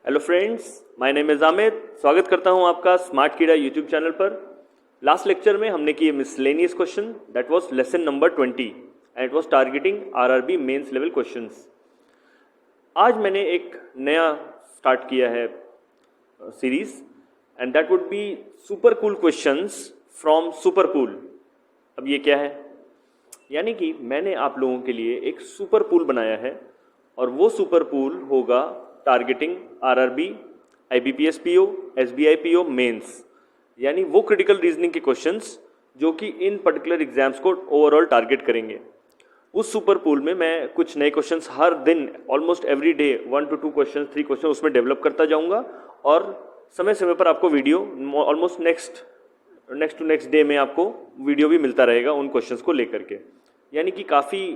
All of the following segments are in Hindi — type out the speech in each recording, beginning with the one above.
Hello friends, my name is Amit. स्वागत करता हूं आपका स्मार्ट कीड़ा यूट्यूब चैनल पर। लास्ट लेक्चर में हमने किए miscellaneous question, that was lesson number 20 and it was targeting RRB mains level questions. आज मैंने एक नया स्टार्ट किया है series and that would be super cool questions from super pool. अब ये क्या है? यानी कि मैंने आप लोगों के लिए एक सुपर पूल बनाया है और वो सुपर पूल होगा targeting RRB, IBPS PO, SBI PO mains, यानी वो क्रिटिकल रीजनिंग के क्वेश्चंस जो कि इन पर्टिकुलर एग्जाम्स को ओवरऑल टारगेट करेंगे। उस सुपर पूल में मैं कुछ नए क्वेश्चंस हर दिन, almost every day 1 to 2 question, 3 question उसमें डेवलप करता जाऊंगा और समय समय पर आपको video almost next to next day में आपको वीडियो भी मिलता रहेगा उन क्वेश्चंस को लेकर के। यानी कि काफ़ी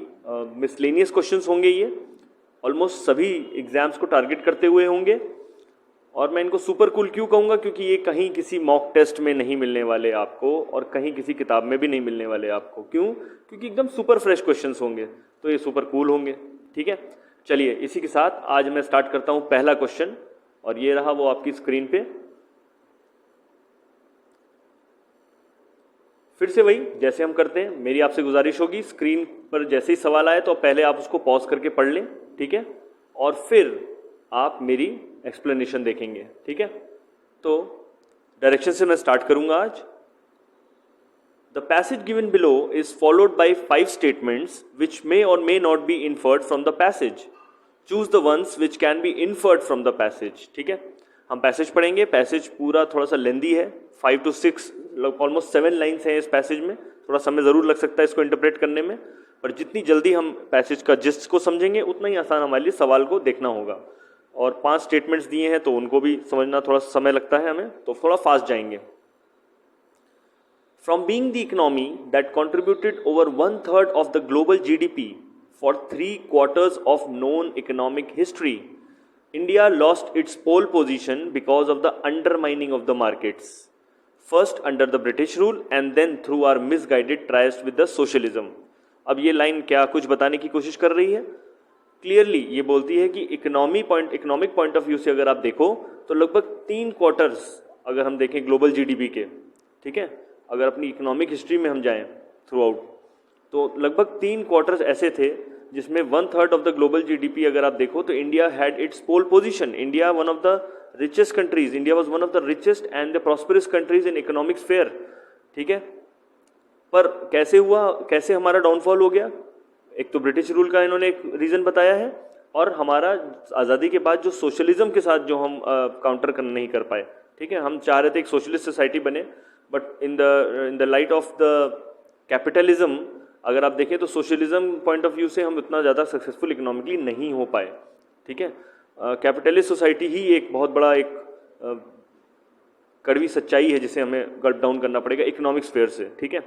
मिसलेनियस क्वेश्चंस होंगे, ये ऑलमोस्ट सभी एग्जाम्स को टारगेट करते हुए होंगे। और मैं इनको सुपर कूल क्यों कहूँगा? क्योंकि ये कहीं किसी मॉक टेस्ट में नहीं मिलने वाले आपको और कहीं किसी किताब में भी नहीं मिलने वाले आपको। क्यों? क्योंकि एकदम सुपर फ्रेश क्वेश्चंस होंगे, तो ये सुपर कूल होंगे। ठीक है, चलिए इसी के साथ आज मैं स्टार्ट करता हूँ पहला क्वेश्चन, और ये रहा वो आपकी स्क्रीन पे। फिर से वही जैसे हम करते हैं, मेरी आपसे गुजारिश होगी स्क्रीन पर जैसे ही सवाल आए तो पहले आप उसको पॉज करके पढ़ लें, ठीक है, और फिर आप मेरी एक्सप्लेनेशन देखेंगे। ठीक है, तो डायरेक्शन से मैं स्टार्ट करूंगा आज। The passage given below is followed by 5 statements which may or may not be inferred from the passage. Choose the ones which can be inferred from the passage. ठीक है, हम पैसेज पढ़ेंगे। पैसेज पूरा थोड़ा सा लेंदी है, 5 to 6 ऑलमोस्ट 7 लाइन्स हैं इस पैसेज में। थोड़ा समय ज़रूर लग सकता है इसको इंटरप्रेट करने में, पर जितनी जल्दी हम पैसेज का जिस्ट को समझेंगे उतना ही आसान हमारे लिए सवाल को देखना होगा। और 5 स्टेटमेंट्स दिए हैं तो उनको भी समझना थोड़ा समय लगता है हमें, तो थोड़ा फास्ट जाएंगे। From being the economy that contributed over 1/3 of the global GDP for 3/4 of known economic history, India lost its pole position because of the undermining of the markets. First under the British rule and then through our misguided tryst with the socialism. अब ये लाइन क्या कुछ बताने की कोशिश कर रही है? क्लियरली ये बोलती है कि इकोनॉमिक पॉइंट ऑफ व्यू से अगर आप देखो तो लगभग 3 क्वार्टर्स अगर हम देखें ग्लोबल जीडीपी के, ठीक है, अगर अपनी इकोनॉमिक हिस्ट्री में हम जाएं थ्रू आउट, तो लगभग 3 क्वार्टर्स ऐसे थे जिसमें 1/3 ऑफ द ग्लोबल जीडीपी अगर आप देखो तो India had its pole position. India one of the richest countries, India was one of the richest and the prosperous countries in economic sphere. ठीक है, पर कैसे हुआ, कैसे हमारा डाउनफॉल हो गया? एक तो ब्रिटिश रूल का इन्होंने एक रीजन बताया है, और हमारा आज़ादी के बाद जो सोशलिज्म के साथ जो हम काउंटर नहीं कर पाए। ठीक है, हम चाह रहे थे एक सोशलिस्ट सोसाइटी बने, but in the light of the capitalism अगर आप देखें तो सोशलिज्म पॉइंट ऑफ व्यू से हम उतना ज़्यादा सक्सेसफुल इकोनॉमिकली नहीं हो पाए। ठीक है, कैपिटलिस्ट सोसाइटी ही एक बहुत बड़ा एक कड़वी सच्चाई है जिसे हमें गल्प डाउन करना पड़ेगा इकोनॉमिक स्फेयर से। ठीक है,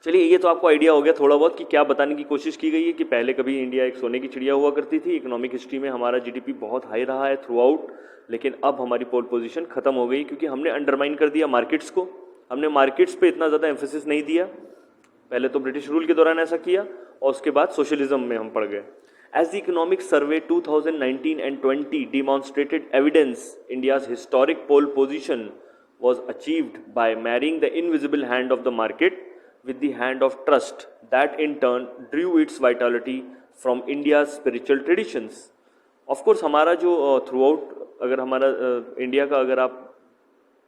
चलिए ये तो आपको आइडिया हो गया थोड़ा बहुत कि क्या बताने की कोशिश की गई है कि पहले कभी इंडिया एक सोने की चिड़िया हुआ करती थी, इकोनॉमिक हिस्ट्री में हमारा जीडीपी बहुत हाई रहा है थ्रू आउट, लेकिन अब हमारी पोल पोजीशन खत्म हो गई क्योंकि हमने अंडरमाइन कर दिया मार्केट्स को। हमने मार्केट्स पे इतना ज़्यादा एम्फेसिस नहीं दिया, पहले तो ब्रिटिश रूल के दौरान ऐसा किया और उसके बाद सोशलिज्म में हम पड़ गए। As the economic survey 2019 and 20 demonstrated evidence, India's historic pole position was achieved by marrying the invisible hand of the market with the hand of trust that in turn drew its vitality from India's spiritual traditions. Of course हमारा जो throughout अगर हमारा इंडिया का अगर आप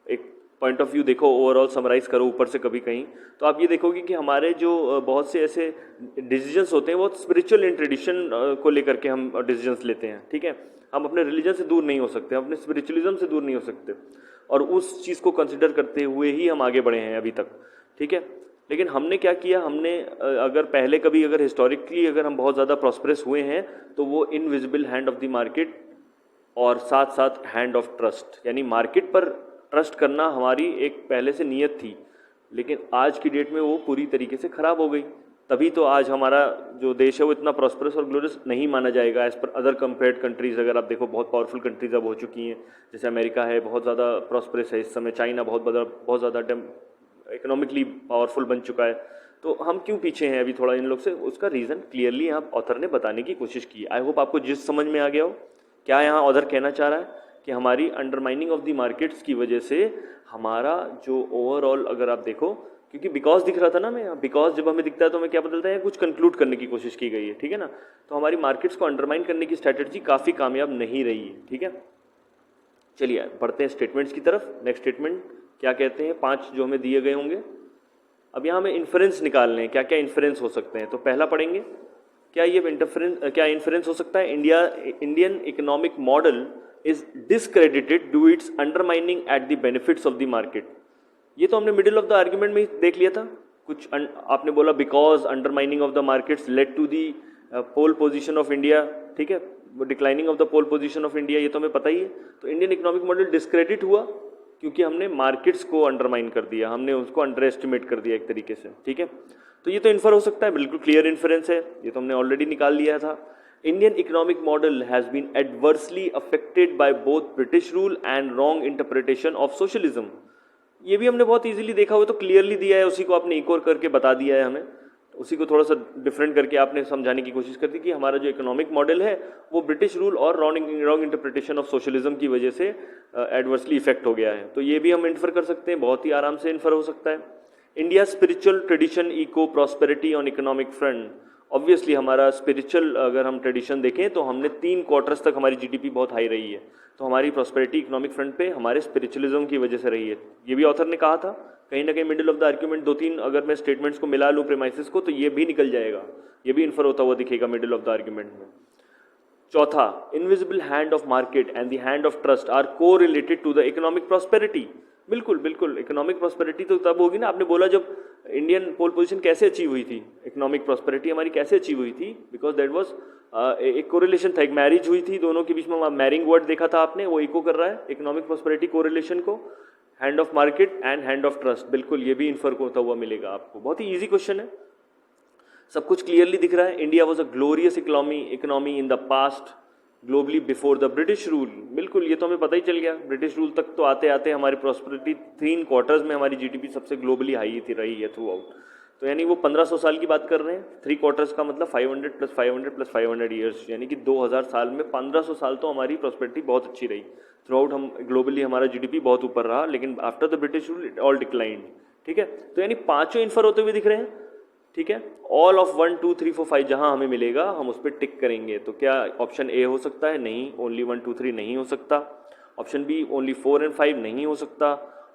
एक पॉइंट ऑफ व्यू देखो, ओवरऑल समराइज करो ऊपर से कभी कहीं, तो आप ये देखोगे कि हमारे जो बहुत से ऐसे डिसीजंस होते हैं वो स्पिरिचुअल इन ट्रेडिशन को लेकर के हम डिसीजंस लेते हैं। ठीक है, हम अपने रिलीजन से दूर नहीं हो सकते, हम अपने स्पिरिचुअलिज्म से दूर नहीं हो सकते, और उस चीज़ को कंसिडर करते हुए ही हम आगे बढ़े हैं अभी तक। ठीक है, लेकिन हमने क्या किया, हमने अगर पहले कभी अगर हिस्टोरिकली अगर हम बहुत ज़्यादा प्रॉस्परस हुए हैं तो वो invisible hand of the market और साथ साथ हैंड ऑफ ट्रस्ट, यानी मार्केट पर ट्रस्ट करना हमारी एक पहले से नीयत थी, लेकिन आज की डेट में वो पूरी तरीके से ख़राब हो गई। तभी तो आज हमारा जो देश है वो इतना प्रॉस्परस और ग्लोरियस नहीं माना जाएगा as per other compared countries. अगर आप देखो बहुत पावरफुल कंट्रीज अब हो चुकी हैं, जैसे अमेरिका है बहुत ज़्यादा प्रॉस्परस है इस समय, चाइना बहुत ज़्यादा इकोनॉमिकली पावरफुल बन चुका है, तो हम क्यों पीछे हैं अभी थोड़ा इन लोग से? उसका रीज़न क्लियरली यहाँ ऑथर ने बताने की कोशिश की। आई होप आपको जिस समझ में आ गया हो। क्या यहाँ ऑथर कहना चाह रहा है कि हमारी अंडरमाइनिंग ऑफ द मार्केट्स की वजह से हमारा जो ओवरऑल, अगर आप देखो, क्योंकि बिकॉज दिख रहा था ना, मैं बिकॉज जब हमें दिखता है तो हमें क्या बदलता है, कुछ कंक्लूड करने की कोशिश की गई है, ठीक है ना। तो हमारी मार्केट्स को अंडरमाइन करने की स्ट्रैटेजी काफ़ी कामयाब नहीं रही है, ठीक है। चलिए पढ़ते हैं स्टेटमेंट्स की तरफ। नेक्स्ट स्टेटमेंट क्या कहते हैं, 5 जो हमें दिए गए होंगे। अब यहाँ हमें इन्फ्रेंस निकालने हैं, क्या क्या इन्फ्रेंस हो सकते हैं। तो पहला पढ़ेंगे, क्या ये इन्फ्रेंस हो सकता है, Indian economic model is discredited due its undermining at the benefits of the market. ये तो हमने मिडिल ऑफ द आर्ग्यूमेंट में ही देख लिया था। कुछ आपने बोला because undermining of the markets led to the pole position of India, ठीक है, वो declining of the pole position of India, ये तो हमें पता ही है। तो इंडियन इकोनॉमिक मॉडल डिस्क्रेडिट हुआ क्योंकि हमने मार्केट्स को अंडरमाइन कर दिया, हमने उसको अंडर एस्टिमेट कर दिया एक तरीके से, ठीक है। तो ये तो इन्फर हो सकता है, बिल्कुल क्लियर इन्फरेंस है, ये तो हमने ऑलरेडी निकाल लिया था। Indian economic model has been adversely affected by both British rule and wrong interpretation of socialism. ये भी हमने बहुत इजीली देखा हुआ, तो क्लियरली दिया है, उसी को आपने इकोर करके बता दिया है हमें, उसी को थोड़ा सा डिफरेंट करके आपने समझाने की कोशिश कर दी कि हमारा जो इकोनॉमिक मॉडल है वो ब्रिटिश रूल और रॉन्ग इंटरप्रिटेशन ऑफ सोशलिज्म की वजह से एडवर्सली इफेक्ट हो गया है। तो ये भी हम इन्फर कर सकते हैं, बहुत ही आराम से इन्फर हो सकता है। India spiritual tradition eco prosperity on economic front, obviously हमारा स्पिरिचुअल अगर हम ट्रेडिशन देखें तो हमने 3 क्वार्टर्स तक हमारी जीडीपी बहुत हाई रही है, तो हमारी प्रॉस्पेरिटी इकोनॉमिक फ्रंट पे हमारे स्पिरिचुअलिज्म की वजह से रही है। ये भी ऑथर ने कहा था, कहीं ना कहीं मिडिल ऑफ द आर्ग्यूमेंट 2-3 अगर मैं स्टेटमेंट्स को मिला लूँ प्रेमाइसिस को, तो ये भी निकल जाएगा, ये भी इन्फर होता हुआ दिखेगा मिडिल ऑफ द आर्ग्यूमेंट में। चौथा, invisible hand of market and the hand of trust are correlated to the economic prosperity. बिल्कुल बिल्कुल, इकोनॉमिक प्रॉस्पेरिटी तो तब होगी ना, आपने बोला जब इंडियन पोल पोजीशन कैसे अचीव हुई थी, इकोनॉमिक प्रॉस्पेरिटी हमारी कैसे अचीव हुई थी, बिकॉज दैट वाज एक कोरिलेशन था, एक मैरिज हुई थी दोनों के बीच में, मैरिंग वर्ड देखा था आपने, वो इको कर रहा है इकोनॉमिक प्रॉस्पेरिटी कोरिलेशन को, hand of market and hand of trust. बिल्कुल ये भी इन्फर होता हुआ मिलेगा आपको, बहुत ही ईजी क्वेश्चन है, सब कुछ क्लियरली दिख रहा है। India was a glorious economy in the past globally before the British rule. बिल्कुल ये तो हमें पता ही चल गया, ब्रिटिश रूल तक तो आते आते हमारी प्रॉस्पेरिटी 3 क्वार्टर्स में हमारी जीडीपी सबसे ग्लोबली हाई थी रही है थ्रू आउट। तो यानी वो 1500 साल की बात कर रहे हैं, 3 क्वार्टर्स का मतलब 500 + 500 + 500 ईयर्स, यानी कि 2000 साल में 1500 साल तो हमारी प्रॉस्पेरिटी बहुत अच्छी रही थ्रू आउट, हम ग्लोबली हमारा जीडीपी बहुत ऊपर रहा, लेकिन after the British rule it all declined, ठीक है। तो यानी 5 इन्फर होते हुए दिख रहे हैं, ठीक है। ऑल ऑफ 1 2 3 4 5 जहां हमें मिलेगा हम उस पर टिक करेंगे। तो क्या ऑप्शन ए हो सकता है, नहीं, ओनली 1 2 3 नहीं हो सकता। ऑप्शन बी ओनली 4 और 5 नहीं हो सकता।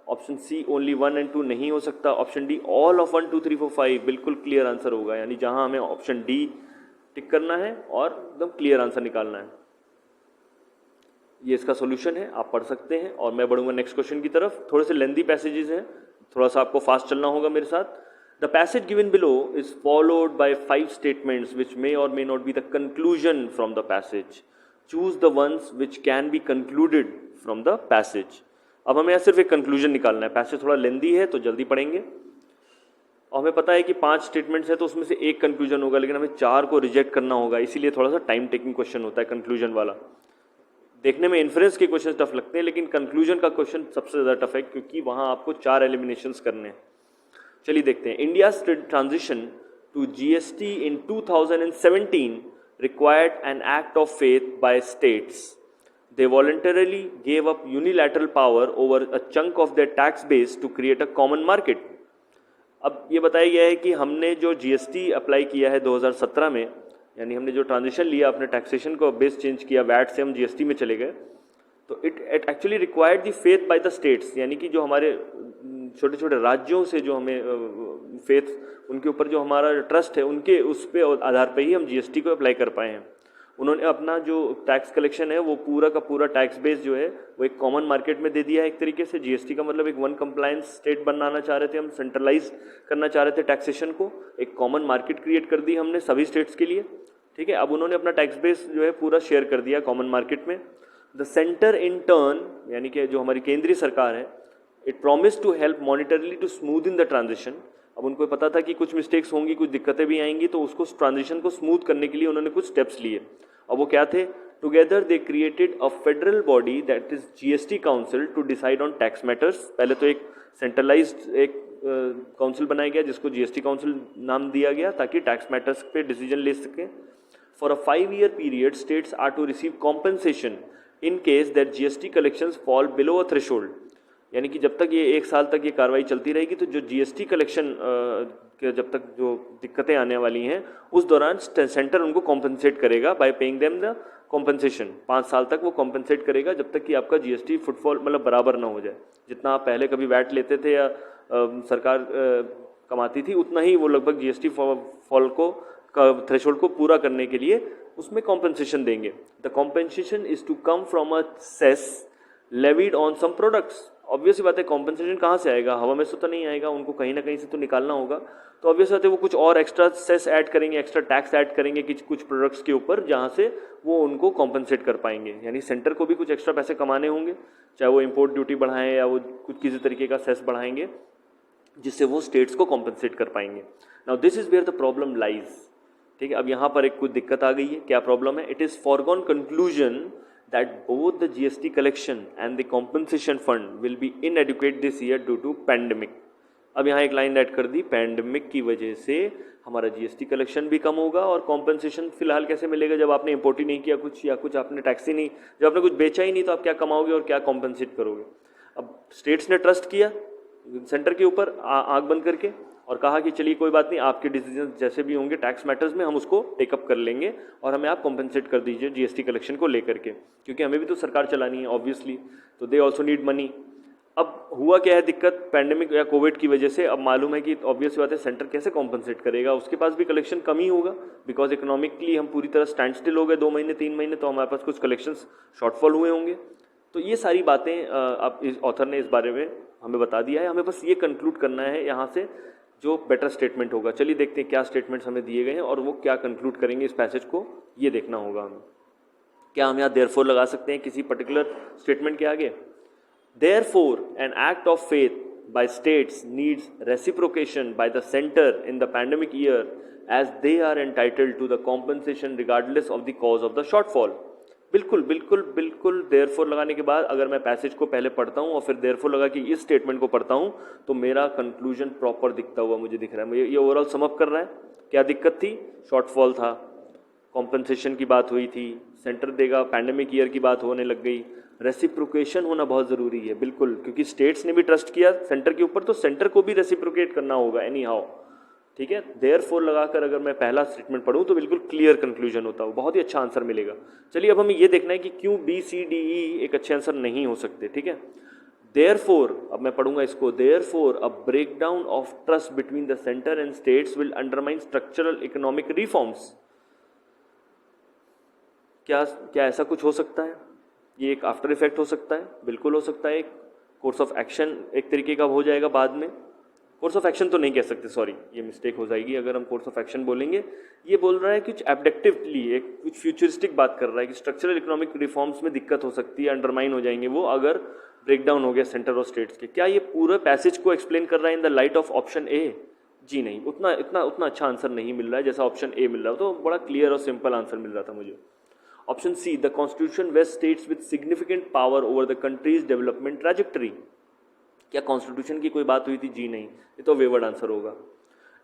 ऑप्शन सी ओनली 1 और 2 नहीं हो सकता। ऑप्शन डी ऑल ऑफ 1 2 3 4 5 बिल्कुल क्लियर आंसर होगा, यानी जहां हमें ऑप्शन डी टिक करना है और एकदम क्लियर आंसर निकालना है। ये इसका सोल्यूशन है, आप पढ़ सकते हैं। और मैं बढ़ूंगा नेक्स्ट क्वेश्चन की तरफ। थोड़े से लेंथी पैसेजेस हैं, थोड़ा सा आपको फास्ट चलना होगा मेरे साथ। The passage given below is followed by 5 statements which may or may not be the conclusion from the passage. Choose the ones which can be concluded from the passage. अब हमें यहाँ सिर्फ एक कंक्लूजन निकालना है, पैसेज थोड़ा लेंदी है तो जल्दी पढ़ेंगे। और हमें पता है कि 5 स्टेटमेंट्स है तो उसमें से एक कंक्लूजन होगा, लेकिन हमें 4 को रिजेक्ट करना होगा, इसीलिए थोड़ा सा टाइम टेकिंग क्वेश्चन होता है कंक्लूजन वाला। देखने में इन्फ्रेंस के क्वेश्चन टफ लगते हैं, लेकिन कंक्लूजन का क्वेश्चन सबसे ज़्यादा टफ है, क्योंकि वहाँ आपको 4 एलिमिनेशंस करने हैं। चलिए देखते हैं। India transition to GST in 2017 required an act of faith by states. They voluntarily gave up unilateral power over a chunk of their tax base to create a common market. अब ये बताया गया है कि हमने जो जीएसटी अप्लाई किया है 2017 में, यानी हमने जो ट्रांजिशन लिया, अपने टैक्सेशन को बेस चेंज किया, वैट से हम जीएसटी में चले गए, तो it actually required the faith by the states, यानी कि जो हमारे छोटे छोटे राज्यों से जो हमें फेथ, उनके ऊपर जो हमारा ट्रस्ट है, उनके उस पे आधार पे ही हम जीएसटी को अप्लाई कर पाए हैं। उन्होंने अपना जो टैक्स कलेक्शन है वो पूरा का पूरा टैक्स बेस जो है वो एक कॉमन मार्केट में दे दिया है एक तरीके से। जीएसटी का मतलब एक वन कंप्लायंस स्टेट बनाना चाह रहे थे हम, सेंट्रलाइज करना चाह रहे थे टैक्सेशन को, एक कॉमन मार्केट क्रिएट कर दी हमने सभी स्टेट्स के लिए, ठीक है। अब उन्होंने अपना टैक्स बेस जो है पूरा शेयर कर दिया कॉमन मार्केट में। द सेंटर इन टर्न, यानी कि जो हमारी केंद्रीय सरकार है, it promise to help monetarily to smooth in the transition. अब उनको पता था कि कुछ मिस्टेक्स होंगी, कुछ दिक्कतें भी आएंगी, तो उसको ट्रांजिशन को स्मूथ करने के लिए उन्होंने कुछ स्टेप्स लिए। और वो क्या थे? Together they created a federal body that is GST council to decide on tax matters. पहले तो एक सेंट्रलाइज्ड एक काउंसिल बनाया गया जिसको जीएसटी काउंसिल नाम दिया गया, ताकि टैक्स मैटर्स पे डिसीजन ले सकें। For a 5-year period, states are to receive compensation in case that GST collections fall below a threshold. यानी कि जब तक ये 1 साल तक ये कार्रवाई चलती रहेगी तो जो GST कलेक्शन के जब तक जो दिक्कतें आने वाली हैं उस दौरान सेंटर उनको कॉम्पनसेट करेगा bye paying them the compensation. 5 साल तक वो कॉम्पनसेट करेगा जब तक कि आपका GST फुटफॉल मतलब बराबर ना हो जाए. जितना आप पहले कभी वैट लेते थे या सरकार कमाती थी उतना ही वो लगभग GST फॉल को थ्रेशोल्ड को पूरा करने के लिए उसमें कॉम्पनसेशन देंगे. The compensation is to come from a cess levied on some products. Obvious बात है कॉम्पनसेशन कहाँ से आएगा, हवा में से तो नहीं आएगा, उनको कहीं ना कहीं से तो निकालना होगा. तो ऑब्वियस बात है वो कुछ और एक्स्ट्रा सेस ऐड करेंगे, एक्स्ट्रा टैक्स ऐड करेंगे कुछ प्रोडक्ट्स के ऊपर जहाँ से वो उनको कॉम्पनसेट कर पाएंगे. यानी सेंटर को भी कुछ एक्स्ट्रा पैसे कमाने होंगे, चाहे वो इम्पोर्ट ड्यूटी बढ़ाएं या वो कुछ किसी तरीके का सेस बढ़ाएंगे जिससे वो स्टेट्स को कॉम्पनसेट कर पाएंगे. Now this is where the problem lies. ठीक है, अब यहाँ पर एक कुछ दिक्कत आ गई है. क्या प्रॉब्लम है? It is foregone conclusion that both the GST collection and the compensation fund will be inadequate this year due to pandemic. अब यहाँ एक लाइन ऐड कर दी, पैंडमिक की वजह से हमारा GST कलेक्शन भी कम होगा और कॉम्पनसेशन फिलहाल कैसे मिलेगा जब आपने इम्पोर्ट ही नहीं किया कुछ या कुछ आपने टैक्स ही नहीं, जब आपने कुछ बेचा ही नहीं तो आप क्या कमाओगे और क्या कॉम्पनसेट करोगे. अब स्टेट्स ने ट्रस्ट किया सेंटर के ऊपर आंख बंद करके और कहा कि चलिए कोई बात नहीं, आपके डिसीजन जैसे भी होंगे टैक्स मैटर्स में हम उसको टेकअप कर लेंगे और हमें आप कॉम्पनसेट कर दीजिए GST कलेक्शन को लेकर के, क्योंकि हमें भी तो सरकार चलानी है ऑब्वियसली, तो दे ऑल्सो नीड मनी. अब हुआ क्या है दिक्कत पैंडेमिक या कोविड की वजह से. अब मालूम है कि ऑब्वियस बात है सेंटर कैसे कॉम्पनसेट करेगा, उसके पास भी कलेक्शन कम ही होगा बिकॉज इकोनॉमिकली हम पूरी तरह स्टैंड स्टिल हो गए 2 महीने 3 महीने, तो हमारे पास कुछ कलेक्शन शॉर्टफॉल हुए होंगे. तो ये सारी बातें अब इस ऑथर ने इस बारे में हमें बता दिया है. हमें बस ये कंक्लूड करना है यहाँ से जो बेटर स्टेटमेंट होगा. चलिए देखते हैं क्या स्टेटमेंट्स हमें दिए गए हैं और वो क्या कंक्लूड करेंगे इस पैसेज को, ये देखना होगा हमें. क्या हम यहाँ देयरफॉर लगा सकते हैं किसी पर्टिकुलर स्टेटमेंट के आगे? Therefore an act of faith by states needs reciprocation by the center in the pandemic year as they are entitled to the compensation regardless of the cause of the shortfall. बिल्कुल बिल्कुल बिल्कुल देयरफॉर लगाने के बाद अगर मैं पैसेज को पहले पढ़ता हूँ और फिर देयरफॉर लगा कि इस स्टेटमेंट को पढ़ता हूँ तो मेरा कंक्लूजन प्रॉपर दिखता हुआ मुझे दिख रहा है. ये ओवरऑल समअप कर रहा है. क्या दिक्कत थी? शॉर्टफॉल था, कॉम्पनसेशन की बात हुई थी, सेंटर देगा, पैंडेमिक ईयर की बात होने लग गई, रेसिप्रोकेशन होना बहुत ज़रूरी है. बिल्कुल, क्योंकि स्टेट्स ने भी ट्रस्ट किया सेंटर के ऊपर तो सेंटर को भी रेसिप्रोकेट करना होगा एनी हाउ. ठीक है, देयरफॉर लगाकर अगर मैं पहला स्टेटमेंट पढ़ूँ तो बिल्कुल क्लियर कंक्लूजन होता है, बहुत ही अच्छा आंसर मिलेगा. चलिए अब हमें ये देखना है कि क्यों BCDE एक अच्छे आंसर नहीं हो सकते. ठीक है, देयरफॉर अब मैं पढ़ूंगा इसको. Therefore a breakdown of trust between the centre and states will undermine structural economic reforms. क्या ऐसा कुछ हो सकता है? ये एक आफ्टर इफेक्ट हो सकता है, बिल्कुल हो सकता है. एक कोर्स ऑफ एक्शन एक तरीके का हो जाएगा बाद में. कोर्स ऑफ एक्शन तो नहीं कह सकते, सॉरी, ये मिस्टेक हो जाएगी अगर हम कोर्स ऑफ एक्शन बोलेंगे. ये बोल रहा है कुछ एब्डक्टिवली, एक कुछ फ्यूचरिस्टिक बात कर रहा है कि स्ट्रक्चरल इकोनॉमिक रिफॉर्म्स में दिक्कत हो सकती है, अंडरमाइन हो जाएंगे वो अगर ब्रेकडाउन हो गया सेंटर और स्टेट्स के. क्या ये पूरे पैसेज को एक्सप्लेन कर रहा है in the light of option A? जी नहीं, उतना अच्छा आंसर नहीं मिल रहा है जैसा ऑप्शन ए मिल रहा हो. तो बड़ा क्लियर और सिंपल आंसर मिल रहा था मुझे. Option C, the constitution vests states with significant power over the country's development trajectory. क्या कॉन्स्टिट्यूशन की कोई बात हुई थी? जी नहीं, ये तो वेवर्ड आंसर होगा.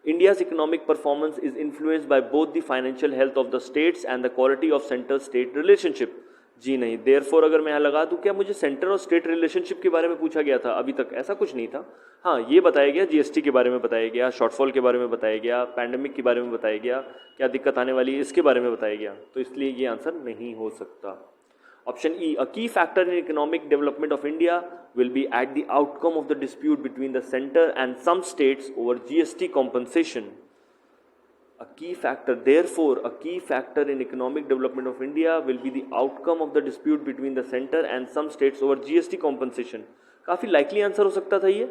India's economic performance is influenced by both the financial health of the states and the quality of centre state relationship. जी नहीं. देयरफॉर अगर मैं यहाँ लगा दूँ, क्या मुझे सेंटर और स्टेट रिलेशनशिप के बारे में पूछा गया था? अभी तक ऐसा कुछ नहीं था. हाँ, ये बताया गया, GST के बारे में बताया गया, शॉर्टफॉल के बारे में बताया गया, पैंडेमिक के बारे में बताया गया, क्या दिक्कत आने वाली है इसके बारे में बताया गया. तो इसलिए ये आंसर नहीं हो सकता. ऑप्शन ई, अ की factor in economic development of India will be at the outcome of the dispute between the center and some states over GST compensation. A key factor, therefore, a key factor in economic development of India will be the outcome of the dispute between the center and some states over GST compensation. काफ़ी लाइकली आंसर हो सकता था ये,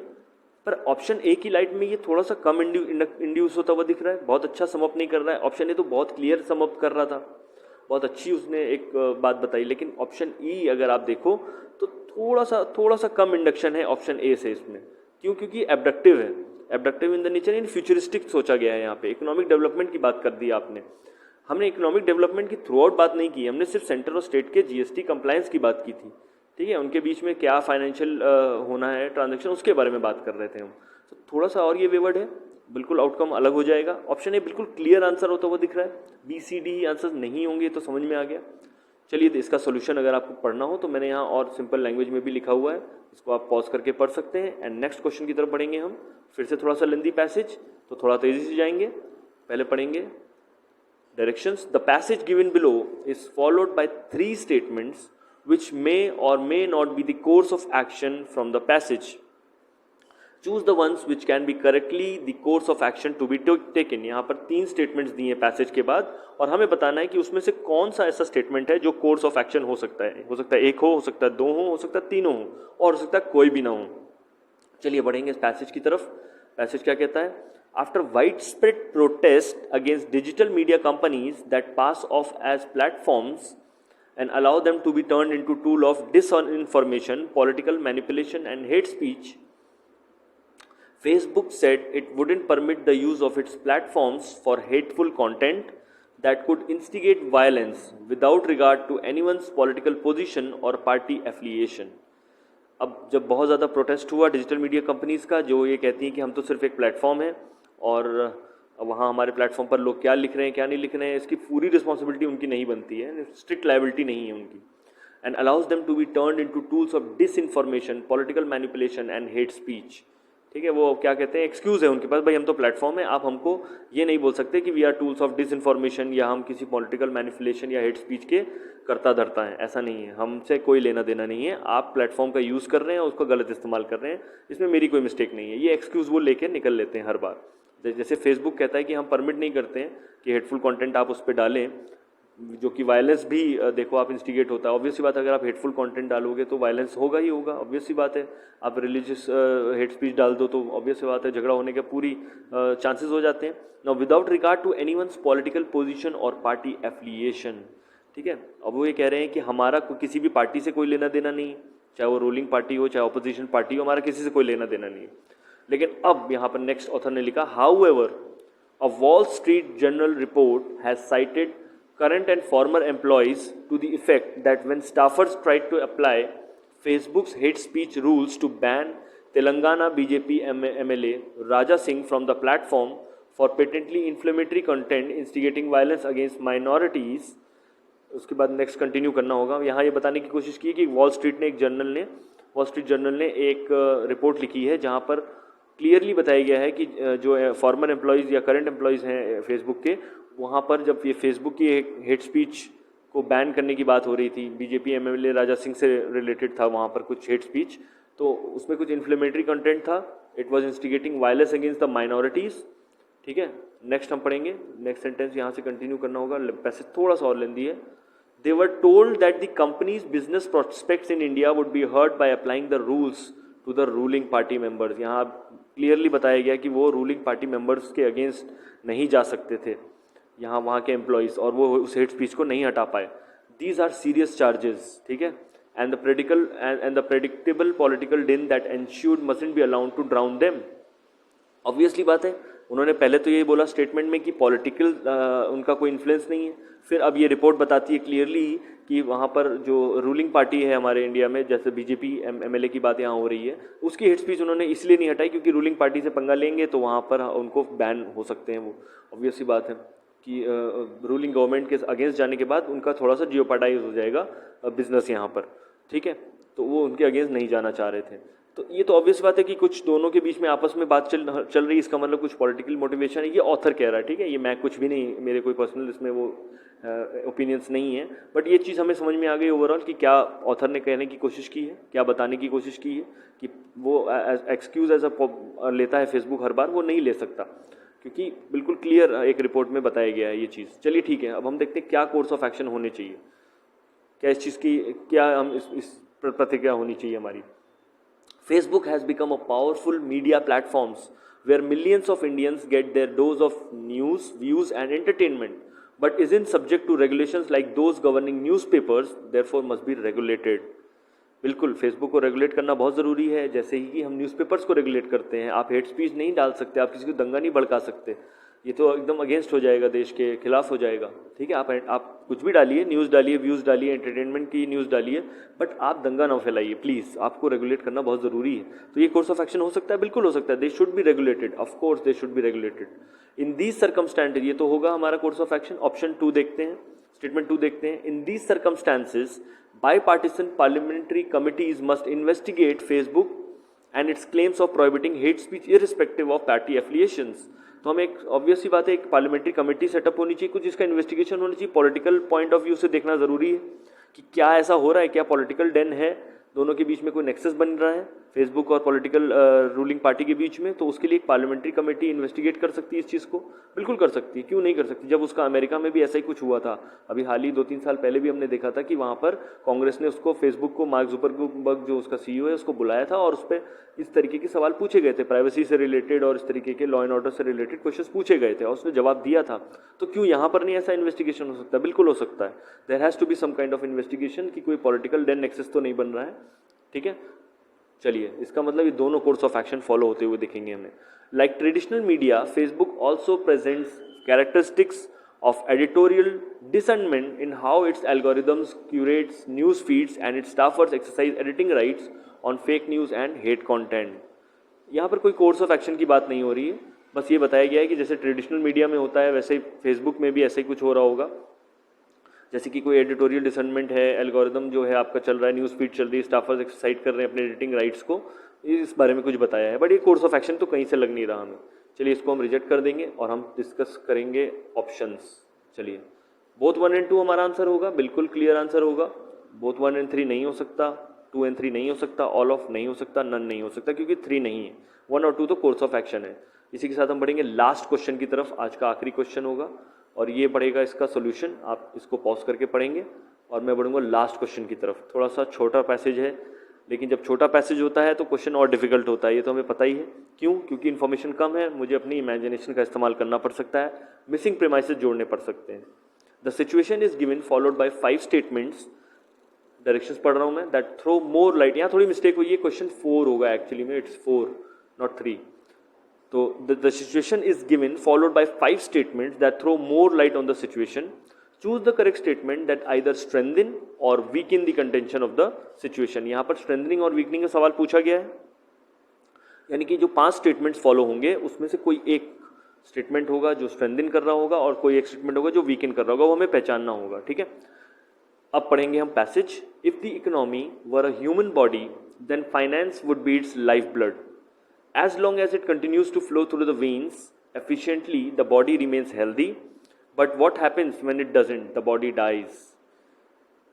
पर ऑप्शन ए की लाइट में ये थोड़ा सा कम इंड्यूस होता हुआ दिख रहा है. बहुत अच्छा समअप नहीं कर रहा है. ऑप्शन ए तो बहुत क्लियर समअप कर रहा था, बहुत अच्छी उसने एक बात बताई. लेकिन ऑप्शन ई अगर आप देखो तो थोड़ा सा कम इंडक्शन है ऑप्शन ए से इसमें. क्यों? क्योंकि एब्डक्टिव है. Abductive in the nature, in futuristic सोचा गया है. यहाँ पे इकोनॉमिक डेवलपमेंट की बात कर दी आपने. हमने इकोनॉमिक डेवलपमेंट की थ्रू आउट बात नहीं की, हमने सिर्फ सेंटर और स्टेट के GST कंप्लायंस की बात की थी. ठीक है, उनके बीच में क्या फाइनेंशियल होना है ट्रांजेक्शन, उसके बारे में बात कर रहे थे हम. तो थोड़ा सा और ये वेवर्ड है. बिल्कुल आउटकम अलग हो जाएगा। ऑप्शन ए बिल्कुल क्लियर आंसर होता हुआ दिख रहा है, बी सी डी आंसर नहीं होंगे, तो समझ में आ गया। चलिए इसका सोल्यूशन अगर आपको पढ़ना हो तो मैंने यहाँ और सिंपल लैंग्वेज में भी लिखा हुआ है, इसको आप पॉज करके पढ़ सकते हैं। एंड नेक्स्ट क्वेश्चन की तरफ बढ़ेंगे हम, फिर से थोड़ा सा लेंदी पैसेज, तो थोड़ा तेजी से जाएंगे। पहले पढ़ेंगे directions. The passage given below is followed by 3 statements which may or may not be the course of action from the passage. Choose the ones which can be correctly the course of action to be taken. यहाँ पर 3 स्टेटमेंट्स दिए हैं पैसेज के बाद, और हमें बताना है कि उसमें से कौन सा ऐसा स्टेटमेंट है जो कोर्स ऑफ एक्शन हो सकता है। हो सकता है एक हो सकता है दो हो सकता है तीनों हो, और हो सकता है कोई भी ना हो। चलिए बढ़ेंगे इस पैसेज की तरफ। पैसेज क्या कहता है? After widespread protest against digital media companies that pass off as platforms and allow them to be turned into tool of disinformation, political manipulation and hate speech, Facebook said it wouldn't permit the use of its platforms for hateful content that could instigate violence without regard to anyone's political position or party affiliation. अब जब बहुत ज़्यादा प्रोटेस्ट हुआ डिजिटल मीडिया कंपनीज़ का, जो ये कहती हैं कि हम तो सिर्फ एक प्लेटफॉर्म है और वहाँ हमारे प्लेटफॉर्म पर लोग क्या लिख रहे हैं क्या नहीं लिख रहे हैं इसकी पूरी रिस्पॉन्सिबिलिटी उनकी नहीं बनती है, स्ट्रिक्ट लायबिलिटी नहीं है उनकी। And allows them to be turned into tools of disinformation, political manipulation and hate speech. ठीक है, वो क्या कहते हैं, एक्सक्यूज़ है उनके पास, भाई हम तो प्लेटफॉर्म है, आप हमको ये नहीं बोल सकते कि we are tools of disinformation या हम किसी पॉलिटिकल मैनिपुलेशन या हेट स्पीच के करता धरता है। ऐसा नहीं है, हमसे कोई लेना देना नहीं है। आप प्लेटफॉर्म का यूज़ कर रहे हैं, उसका गलत इस्तेमाल कर रहे हैं, इसमें मेरी कोई मिस्टेक नहीं है। ये एक्सक्यूज़ वो लेके निकल लेते हैं हर बार। जैसे फेसबुक कहता है कि हम परमिट नहीं करते हैं कि हेटफुल कंटेंट आप उस पर डालें, जो कि वायलेंस भी देखो आप इंस्टिगेट होता है। ऑब्वियस सी बात है, अगर आप हेटफुल कंटेंट डालोगे तो वायलेंस होगा ही होगा, ऑब्वियस सी बात है। आप रिलीजियस हेट स्पीच डाल दो तो ऑब्वियस सी बात है झगड़ा होने के पूरी चांसेस हो जाते हैं। Now without regard to anyone's political position और पार्टी एफिलिएशन। ठीक है, अब वो ये कह रहे हैं कि हमारा किसी भी पार्टी से कोई लेना देना नहीं, चाहे वो रूलिंग पार्टी हो चाहे ऑपोजिशन पार्टी हो, हमारा किसी से कोई लेना देना नहीं है। लेकिन अब यहाँ पर नेक्स्ट ऑथर ने लिखा, however a Wall Street Journal report has cited current and former employees to the effect that when staffers tried to apply Facebook's hate speech rules to ban Telangana BJP MLA Raja Singh from the platform for patently inflammatory content instigating violence against minorities, उसके बाद नेक्स्ट कंटिन्यू करना होगा। यहाँ ये बताने की कोशिश की कि वॉल स्ट्रीट जर्नल ने एक रिपोर्ट लिखी है जहाँ पर क्लियरली बताया गया है कि जो फॉर्मर एम्प्लॉयज़ या करंट एम्प्लॉयज़ हैं फेसबुक के, वहाँ पर जब ये फेसबुक की हेट स्पीच को बैन करने की बात हो रही थी, बीजेपी एमएलए राजा सिंह से रिलेटेड था वहाँ पर कुछ हेट स्पीच, तो उसमें कुछ इन्फ्लेमेटरी कंटेंट था। It was instigating violence against the minorities. ठीक है, नेक्स्ट हम पढ़ेंगे, नेक्स्ट सेंटेंस यहाँ से कंटिन्यू करना होगा, पैसेज थोड़ा सा और लेंदी है। They were told that the company's business prospects in India would be hurt by applying the rules to the ruling party members. यहाँ क्लियरली बताया गया कि वो रूलिंग पार्टी मेंबर्स के अगेंस्ट नहीं जा सकते थे यहाँ वहाँ के एम्प्लॉयज़, और वो उस हेट स्पीच को नहीं हटा पाए। These are serious charges. ठीक है, and the predictable political din that ensured mustn't be allowed to drown them. Obviously बात है, उन्होंने पहले तो ये बोला स्टेटमेंट में कि पॉलिटिकल उनका कोई इन्फ्लुएंस नहीं है, फिर अब ये रिपोर्ट बताती है क्लियरली कि वहाँ पर जो रूलिंग पार्टी है हमारे इंडिया में, जैसे बीजेपी एमएलए की बात यहाँ हो रही है, उसकी हेट स्पीच उन्होंने इसलिए नहीं हटाई क्योंकि रूलिंग पार्टी से पंगा लेंगे तो वहाँ पर उनको बैन हो सकते हैं। वो ऑब्वियस सी बात है कि रूलिंग गवर्नमेंट के अगेंस्ट जाने के बाद उनका थोड़ा सा जियोपार्डाइज हो जाएगा बिजनेस यहाँ पर। ठीक है, तो वो उनके अगेंस्ट नहीं जाना चाह रहे थे। तो ये तो ऑब्वियस बात है कि कुछ दोनों के बीच में आपस में बात चल रही है, इसका मतलब कुछ पॉलिटिकल मोटिवेशन है, ये ऑथर कह रहा है। ठीक है, ये मैं कुछ भी नहीं, मेरे कोई पर्सनल इसमें वो ओपिनियंस नहीं है, बट ये चीज़ हमें समझ में आ गई ओवरऑल कि क्या ऑथर ने कहने की कोशिश की है, क्या बताने की कोशिश की है कि वो एक्सक्यूज़ एज अ लेता है फेसबुक हर बार, वो नहीं ले सकता क्योंकि बिल्कुल क्लियर एक रिपोर्ट में बताया गया है ये चीज़। चलिए ठीक है, अब हम देखते हैं क्या कोर्स ऑफ एक्शन होने चाहिए, क्या इस चीज़ की क्या हम इस प्रतिक्रिया होनी चाहिए हमारी। Facebook has become a powerful media platforms where millions of Indians get their dose of news, views and entertainment, but isn't subject to regulations like those governing newspapers, therefore must be regulated. बिल्कुल फेसबुक को रेगुलेट करना बहुत ज़रूरी है, जैसे ही कि हम न्यूज़पेपर्स को रेगुलेट करते हैं। आप हेट स्पीच नहीं डाल सकते, आप किसी को दंगा नहीं भड़का सकते, ये तो एकदम अगेंस्ट हो जाएगा, देश के खिलाफ हो जाएगा। ठीक है, आप कुछ भी डालिए, न्यूज़ डालिए, व्यूज़ डालिए, एंटरटेनमेंट की न्यूज़ डालिए, बट आप दंगा ना फैलाइए प्लीज़। आपको रेगुलेट करना बहुत ज़रूरी है। तो ये कोर्स ऑफ एक्शन हो सकता है, बिल्कुल हो सकता है। They should be regulated, of course they should be regulated in these circumstances. ये तो होगा हमारा कोर्स ऑफ एक्शन। ऑप्शन 2 देखते हैं, स्टेटमेंट 2 देखते हैं। In these circumstances bipartisan parliamentary committees must investigate Facebook and its claims of prohibiting hate speech irrespective of party affiliations। तो हमें एक ऑब्वियस सी बात है, एक पार्लियामेंट्री कमेटी सेटअप होनी चाहिए, कुछ इसका इन्वेस्टिगेशन होनी चाहिए। पॉलिटिकल पॉइंट ऑफ व्यू से देखना ज़रूरी है कि क्या ऐसा हो रहा है, क्या पॉलिटिकल डेन है, दोनों के बीच में कोई नेक्सस बन रहा है फेसबुक और पॉलिटिकल रूलिंग पार्टी के बीच में। तो उसके लिए एक पार्लियामेंट्री कमेटी इन्वेस्टिगेट कर सकती है इस चीज़ को, बिल्कुल कर सकती है, क्यों नहीं कर सकती। जब उसका अमेरिका में भी ऐसा ही कुछ हुआ था, अभी हाल ही 2-3 साल पहले भी हमने देखा था कि वहाँ पर कांग्रेस ने उसको, फेसबुक को, मार्क जुकरबर्ग जो उसका CEO है, उसको बुलाया था और उस पर इस तरीके के सवाल पूछे गए थे, प्राइवेसी से रिलेटेड और इस तरीके के लॉ एंड ऑर्डर से रिलेटेड क्वेश्चंस पूछे गए थे और उसने जवाब दिया था। तो क्यों यहाँ पर नहीं ऐसा इन्वेस्टिगेशन हो सकता? बिल्कुल हो सकता है। There has to be some kind of investigation कि कोई पॉलिटिकल डेन नेक्सस तो नहीं बन रहा है। ठीक है, चलिए, इसका मतलब ये दोनों कोर्स ऑफ एक्शन फॉलो होते हुए दिखेंगे हमें। Like traditional media, Facebook also presents characteristics of editorial discernment in how its algorithms curates news feeds and its staffers exercise editing rights on fake news and hate content। यहाँ पर कोई कोर्स ऑफ एक्शन की बात नहीं हो रही है, बस ये बताया गया है कि जैसे ट्रेडिशनल मीडिया में होता है वैसे फेसबुक में भी ऐसे ही कुछ हो रहा होगा। जैसे कि कोई एडिटोरियल डिसर्नमेंट है, एल्गोरिदम जो है आपका चल रहा है, न्यूज़ फीड चल रही है, स्टाफर्स एक्सरसाइज कर रहे हैं अपने एडिटिंग राइट्स को, इस बारे में कुछ बताया है, बट ये कोर्स ऑफ एक्शन तो कहीं से लग नहीं रहा हमें। चलिए, इसको हम रिजेक्ट कर देंगे और हम डिस्कस करेंगे ऑप्शंस। चलिए, बोथ 1 और 2 हमारा आंसर होगा, बिल्कुल क्लियर आंसर होगा। बोथ 1 और 3 नहीं हो सकता, 2 और 3 नहीं हो सकता, ऑल ऑफ नहीं हो सकता, नन नहीं हो सकता, क्योंकि 3 नहीं है। 1 और 2 तो कोर्स ऑफ एक्शन है। इसी के साथ हम बढ़ेंगे लास्ट क्वेश्चन की तरफ। आज का आखिरी क्वेश्चन होगा और ये पढ़ेगा इसका सोल्यूशन। आप इसको पॉज करके पढ़ेंगे और मैं बढ़ूंगा लास्ट क्वेश्चन की तरफ। थोड़ा सा छोटा पैसेज है, लेकिन जब छोटा पैसेज होता है तो क्वेश्चन और डिफिकल्ट होता है, ये तो हमें पता ही है। क्यों? क्योंकि इन्फॉर्मेशन कम है, मुझे अपनी इमेजिनेशन का इस्तेमाल करना पड़ सकता है, मिसिंग प्रीमाइसेस जोड़ने पड़ सकते हैं। The situation is given followed by 5 statements. Directions पढ़ रहा हूं मैं। दैट थ्रो मोर लाइट, यहाँ थोड़ी मिस्टेक हुई है, क्वेश्चन 4 होगा एक्चुअली में, इट्स 4 नॉट 3। तो the situation is given followed by 5 statements that throw more light on the situation. Choose the correct statement that either strengthen or weaken the contention of the situation. यहाँ पर स्ट्रेंथनिंग और वीकनिंग का सवाल पूछा गया है, यानी कि जो 5 स्टेटमेंट्स फॉलो होंगे उसमें से कोई एक स्टेटमेंट होगा जो स्ट्रेंथन कर रहा होगा और कोई एक स्टेटमेंट होगा जो वीकन कर रहा होगा, वो हमें पहचानना होगा। ठीक है, अब पढ़ेंगे हम passage. If the economy were a human body then finance would be its life blood. As long as it continues to flow through the veins efficiently, the body remains healthy. But what happens when it doesn't? The body dies.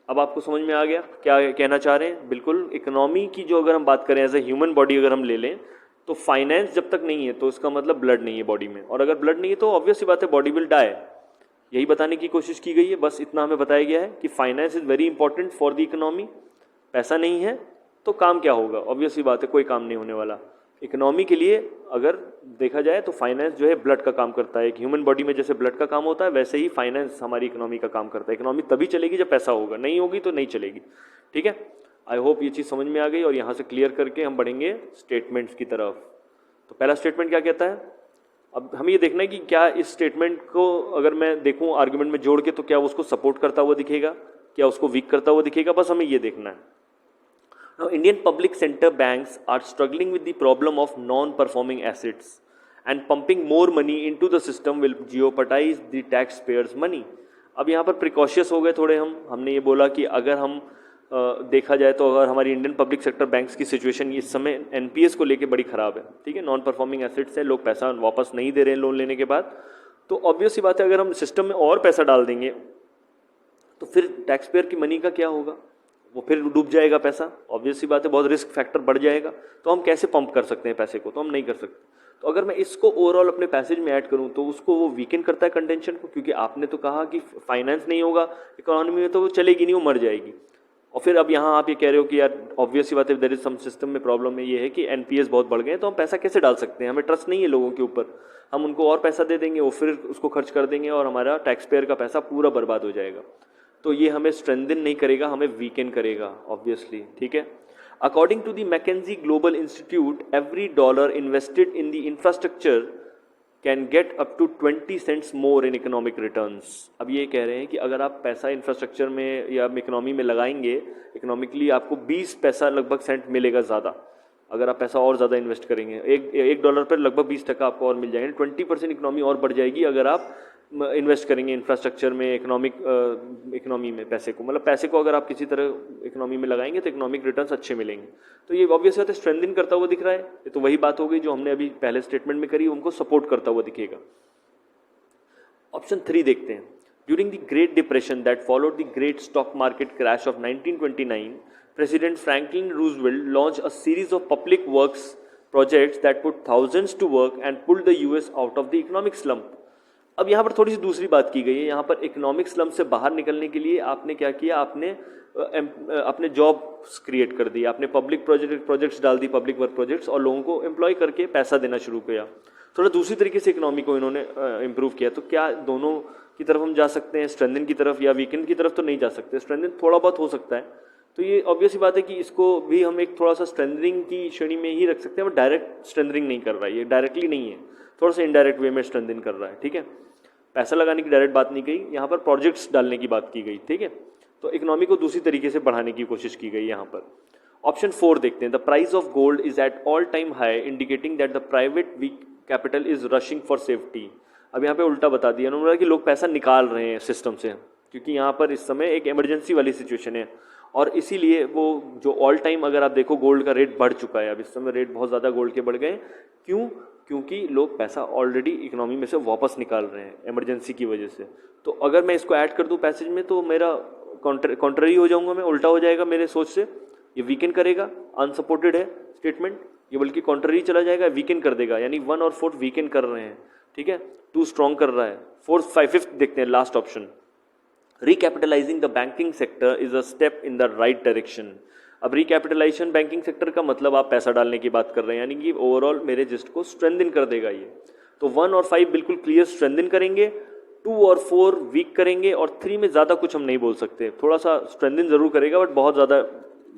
अब आपको समझ में आ गया क्या कहना चाह रहे हैं? बिल्कुल, इकोनॉमी की जो अगर हम बात करें एज ए ह्यूमन बॉडी अगर हम ले लें, तो फाइनेंस जब तक नहीं है तो इसका मतलब ब्लड नहीं है बॉडी में, और अगर ब्लड नहीं है तो ऑब्वियस सी बात है बॉडी विल डाई। यही बताने की कोशिश की गई है, बस इतना हमें बताया गया है कि finance is very important for the economy. पैसा नहीं है तो काम क्या होगा? ऑब्वियस सी बात है, कोई काम नहीं होने वाला। इकोनॉमी के लिए अगर देखा जाए तो फाइनेंस जो है ब्लड का काम करता है। एक ह्यूमन बॉडी में जैसे ब्लड का काम होता है, वैसे ही फाइनेंस हमारी इकोनॉमी का काम करता है। इकोनॉमी तभी चलेगी जब पैसा होगा, नहीं होगी तो नहीं चलेगी। ठीक है, आई होप ये चीज़ समझ में आ गई। और यहाँ से क्लियर करके हम बढ़ेंगे स्टेटमेंट्स की तरफ। तो पहला स्टेटमेंट क्या कहता है? अब हमें ये देखना है कि क्या इस स्टेटमेंट को अगर मैं देखूँ आर्ग्यूमेंट में जोड़ के, तो क्या उसको सपोर्ट करता हुआ दिखेगा, क्या उसको वीक करता हुआ दिखेगा, बस हमें ये देखना है। Now, Indian public sector banks are struggling with the problem of non-performing assets, and pumping more money into the system will jeopardize the taxpayers' money. अब यहाँ पर प्रिकॉशियस हो गए थोड़े हमने ये बोला कि अगर हम देखा जाए तो अगर हमारी इंडियन पब्लिक सेक्टर बैंक्स की सिचुएशन इस समय एनपीएस को लेके बड़ी ख़राब है। ठीक है, नॉन परफॉर्मिंग एसेट्स है, लोग पैसा वापस नहीं दे रहे हैं लोन लेने के बाद। तो ऑब्वियस सी बात है, अगर हम सिस्टम में और पैसा डाल देंगे तो फिर टैक्स पेयर की मनी का क्या होगा? वो फिर डूब जाएगा पैसा, ऑब्वियस सी बात है, बहुत रिस्क फैक्टर बढ़ जाएगा। तो हम कैसे पंप कर सकते हैं पैसे को? तो हम नहीं कर सकते। तो अगर मैं इसको ओवरऑल अपने पैसेज में ऐड करूं तो उसको वो वीकन करता है कंटेंशन को, क्योंकि आपने तो कहा कि फाइनेंस नहीं होगा इकोनॉमी में तो वो चलेगी नहीं, वो मर जाएगी। और फिर अब यहाँ आप ये कह रहे हो कि यार ऑब्वियस सी बात है, देयर इज सम सिस्टम में प्रॉब्लम है, ये है कि एनपीएस बहुत बढ़ गए, तो हम पैसा कैसे डाल सकते हैं? हमें ट्रस्ट नहीं है लोगों के ऊपर, हम उनको और पैसा दे देंगे, वो फिर उसको खर्च कर देंगे और हमारा टैक्स पेयर का पैसा पूरा बर्बाद हो जाएगा। तो ये हमें स्ट्रेंथन नहीं करेगा, हमें वीकन करेगा ऑब्वियसली। ठीक है, according to the McKinsey Global Institute, every dollar invested in the infrastructure can get up to 20 cents more in economic returns. अब ये कह रहे हैं कि अगर आप पैसा इंफ्रास्ट्रक्चर में या इकोनॉमी में लगाएंगे, इकोनॉमिकली आपको 20 पैसा लगभग सेंट मिलेगा ज़्यादा, अगर आप पैसा और ज़्यादा इन्वेस्ट करेंगे। एक डॉलर पर लगभग 20 टका आपको और मिल जाएंगे। 20% इकोनॉमी और बढ़ जाएगी अगर आप इन्वेस्ट करेंगे इंफ्रास्ट्रक्चर में, इकोनॉमी में पैसे को, मतलब पैसे को अगर आप किसी तरह इकोनॉमी में लगाएंगे तो इकोनॉमिक रिटर्न्स अच्छे मिलेंगे। तो ये ऑब्वियस बात है, स्ट्रेंथन करता हुआ दिख रहा है। ये तो वही बात हो गई जो हमने अभी पहले स्टेटमेंट में करी, उनको सपोर्ट करता हुआ दिखेगा। ऑप्शन 3 देखते हैं। During the great depression that followed the great stock market crash of 1929, President Franklin Roosevelt launched a series of public works projects that put thousands to work and pulled the US out of the economic slump. अब यहाँ पर थोड़ी सी दूसरी बात की गई है। यहाँ पर इकोनॉमिक स्लम्प से बाहर निकलने के लिए आपने क्या किया, आपने जॉब्स क्रिएट कर दी, आपने पब्लिक प्रोजेक्ट्स डाल दी, पब्लिक वर्क प्रोजेक्ट्स, और लोगों को एम्प्लॉय करके पैसा देना शुरू किया। थोड़ा दूसरी तरीके से इकोनॉमी को इन्होंने इम्प्रूव किया। तो क्या दोनों की तरफ हम जा सकते हैं, स्ट्रेंथन की तरफ या वीकेंड की तरफ? तो नहीं जा सकते। स्ट्रेंथन थोड़ा बहुत हो सकता है, तो ये ऑब्वियस ही बात है कि इसको भी हम एक थोड़ा सा स्ट्रेंथनिंग की श्रेणी में ही रख सकते हैं, बट डायरेक्ट स्ट्रेंथनिंग नहीं कर रहा है, ये डायरेक्टली नहीं है, थोड़ा सा इनडायरेक्ट वे में स्ट्रेंथन कर रहा है। ठीक है, पैसा लगाने की डायरेक्ट बात नहीं कही, यहाँ पर प्रोजेक्ट्स डालने की बात की गई। ठीक है, तो इकोनॉमी को दूसरी तरीके से बढ़ाने की कोशिश की गई यहाँ पर। ऑप्शन 4 देखते हैं। The price of gold is at all time high indicating that the private weak capital is rushing for safety. अब यहाँ पे उल्टा बता दिया उन्होंने कि लोग पैसा निकाल रहे हैं सिस्टम से, क्योंकि यहाँ पर इस समय एक इमरजेंसी वाली सिचुएशन है, और इसीलिए वो जो ऑल टाइम, अगर आप देखो गोल्ड का रेट बढ़ चुका है, अब इस समय रेट बहुत ज़्यादा गोल्ड के बढ़ गए। क्यों? क्योंकि लोग पैसा ऑलरेडी इकोनॉमी में से वापस निकाल रहे हैं इमरजेंसी की वजह से। तो अगर मैं इसको ऐड कर दूं पैसेज में तो मेरा कॉन्ट्ररी हो जाऊंगा, मैं उल्टा हो जाएगा मेरे सोच से, ये वीकेंड करेगा। अनसपोर्टेड है स्टेटमेंट ये, बल्कि कॉन्ट्ररी चला जाएगा, वीकेंड कर देगा, यानी 1 और 4 वीकेंड कर रहे हैं। ठीक है, 2 स्ट्रॉन्ग कर रहा है। 4th 5th देखते हैं, last option. Recapitalising the banking sector is a step in the right direction. अब रिकैपिटलाइजेशन बैंकिंग सेक्टर का मतलब आप पैसा डालने की बात कर रहे हैं, यानी कि ओवरऑल मेरे जिस्ट को स्ट्रेंथन कर देगा ये। तो 1 और 5 बिल्कुल क्लियर स्ट्रेंथन करेंगे, 2 और 4 वीक करेंगे, और 3 में ज़्यादा कुछ हम नहीं बोल सकते। थोड़ा सा स्ट्रेंथन जरूर करेगा बट बहुत ज़्यादा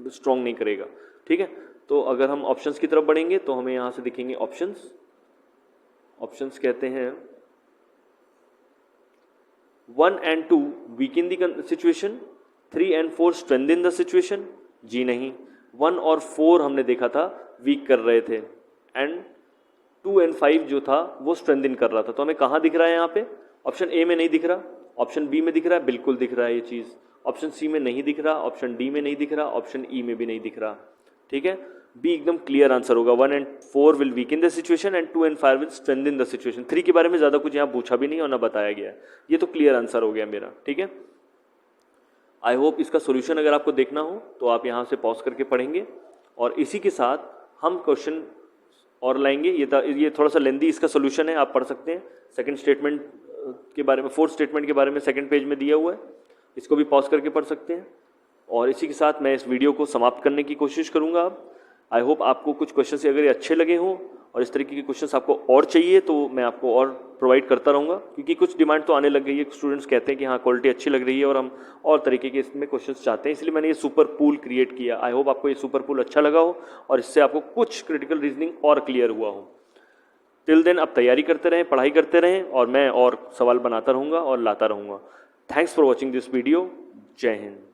स्ट्रॉन्ग नहीं करेगा। ठीक है, तो अगर हम ऑप्शंस की तरफ बढ़ेंगे तो हमें यहाँ से दिखेंगे ऑप्शंस कहते हैं 1 and 2 weaken the situation, 3 and 4 strengthen the situation। जी नहीं, 1 और 4 हमने देखा था वीक कर रहे थे, एंड 2 and 5 जो था वो स्ट्रेंथन कर रहा था। तो हमें कहाँ दिख रहा है यहाँ पे? ऑप्शन ए में नहीं दिख रहा, ऑप्शन बी में दिख रहा है, बिल्कुल दिख रहा है ये चीज़। ऑप्शन सी में नहीं दिख रहा, ऑप्शन डी में नहीं दिख रहा, ऑप्शन ई में भी नहीं दिख रहा। ठीक है, बी एकदम क्लियर आंसर होगा। 1 and 4 will weaken the situation and 2 and 5 will strengthen the situation. 3 के बारे में ज़्यादा कुछ यहाँ पूछा भी नहीं और ना बताया गया है, ये तो क्लियर आंसर हो गया मेरा। ठीक है, आई होप इसका सोल्यूशन अगर आपको देखना हो तो आप यहाँ से पॉज करके पढ़ेंगे, और इसी के साथ हम क्वेश्चन और लाएंगे। ये थोड़ा सा लेंदी इसका सोल्यूशन है, आप पढ़ सकते हैं। सेकंड स्टेटमेंट के बारे में, 4th स्टेटमेंट के बारे में 2nd पेज में दिया हुआ है, इसको भी पॉज करके पढ़ सकते हैं। और इसी के साथ मैं इस वीडियो को समाप्त करने की कोशिश करूँगा। अब आई होप आपको कुछ क्वेश्चन से अगर ये अच्छे लगे हों और इस तरीके के क्वेश्चंस आपको और चाहिए तो मैं आपको और प्रोवाइड करता रहूँगा, क्योंकि कुछ डिमांड तो आने लग गई है। स्टूडेंट्स कहते हैं कि हाँ क्वालिटी अच्छी लग रही है और हम और तरीके के इसमें क्वेश्चंस चाहते हैं, इसलिए मैंने ये सुपर पूल क्रिएट किया। आई होप आपको ये सुपर पूल अच्छा लगा हो और इससे आपको कुछ क्रिटिकल रीजनिंग और क्लियर हुआ हो। टिल देन आप तैयारी करते रहें, पढ़ाई करते रहें, और मैं और सवाल बनाता रहूँगा और लाता रहूँगा। Thanks for watching this video. जय हिंद।